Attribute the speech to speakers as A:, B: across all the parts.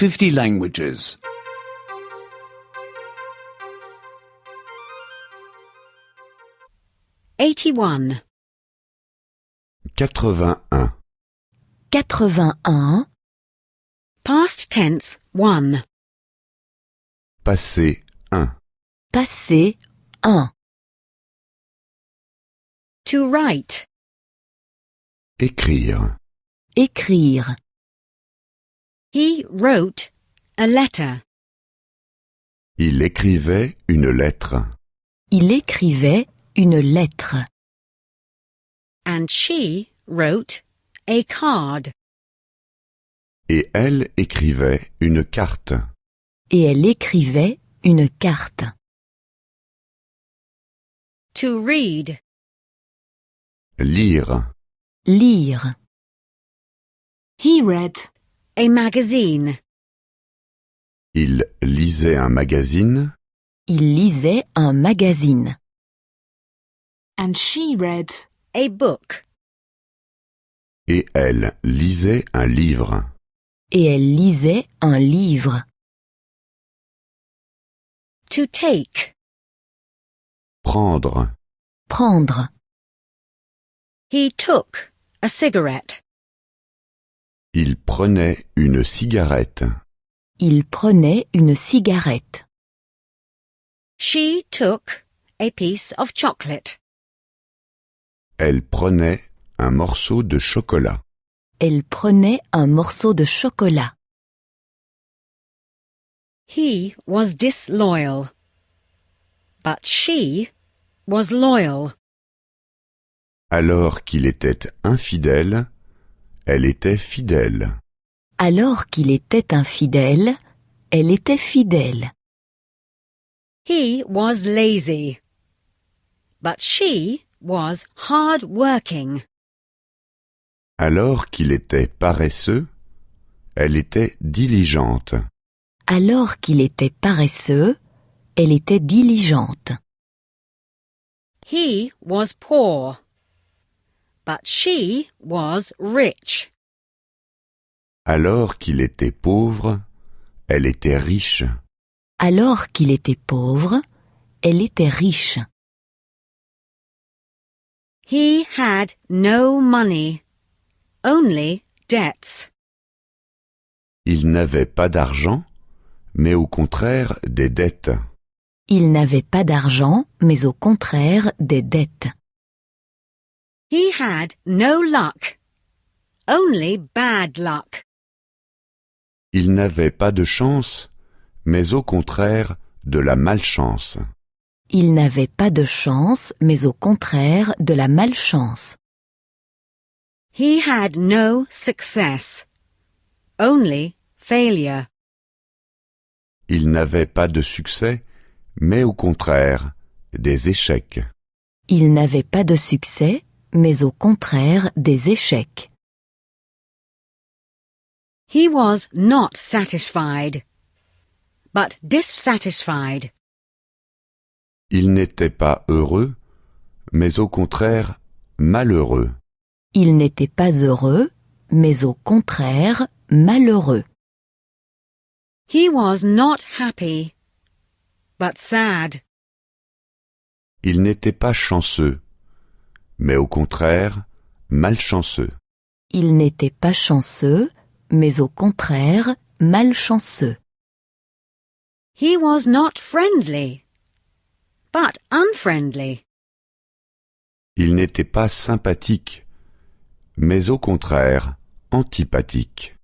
A: 50 languages.
B: 81.
C: 81.
D: 81.
B: Past tense 1.
C: Passé 1.
D: Passé 1.
B: To write.
C: Écrire.
D: Écrire.
B: He wrote a letter.
C: Il écrivait une lettre.
D: Il écrivait une lettre.
B: And she wrote a card.
C: Et elle écrivait une carte.
D: Et elle écrivait une carte.
B: To read.
C: Lire.
D: Lire.
B: He read a magazine.
C: Il lisait un magazine.
D: Il lisait un magazine.
B: And she read a book.
C: Et elle lisait un livre.
D: Et elle lisait un livre.
B: To take.
C: Prendre.
D: Prendre.
B: He took a cigarette.
C: Il prenait une cigarette.
D: Il prenait une cigarette.
B: She took a piece of chocolate.
C: Elle prenait un morceau de chocolat.
D: Elle prenait un morceau de chocolat.
B: He was disloyal. But she was loyal.
C: Alors qu'il était infidèle, elle était fidèle.
D: Alors qu'il était infidèle, elle était fidèle.
B: He was lazy. But she was hard-working.
C: Alors qu'il était paresseux, elle était diligente.
D: Alors qu'il était paresseux, elle était diligente.
B: He was poor. But she was rich.
C: Alors qu'il était pauvre, elle était riche.
D: Alors qu'il était pauvre, elle était riche.
B: He had no money, only debts.
C: Il n'avait pas d'argent, mais au contraire des dettes.
D: Il n'avait pas d'argent, mais au contraire des dettes.
B: He had no luck, only bad luck.
C: Il n'avait pas de chance, mais au contraire de la malchance.
D: Il n'avait pas de chance, mais au contraire de la malchance.
B: He had no success, only failure.
C: Il n'avait pas de succès, mais au contraire des échecs.
D: Il n'avait pas de succès, mais au contraire des échecs.
B: He was not satisfied, but dissatisfied.
C: Il n'était pas heureux, mais au contraire malheureux.
D: Il n'était pas heureux, mais au contraire malheureux.
B: He was not happy, but sad.
C: Il n'était pas chanceux, mais au contraire malchanceux.
D: Il n'était pas chanceux, mais au contraire malchanceux.
B: He was not friendly, but unfriendly.
C: Il n'était pas sympathique, mais au contraire antipathique.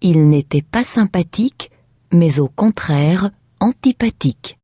D: Il n'était pas sympathique, mais au contraire antipathique.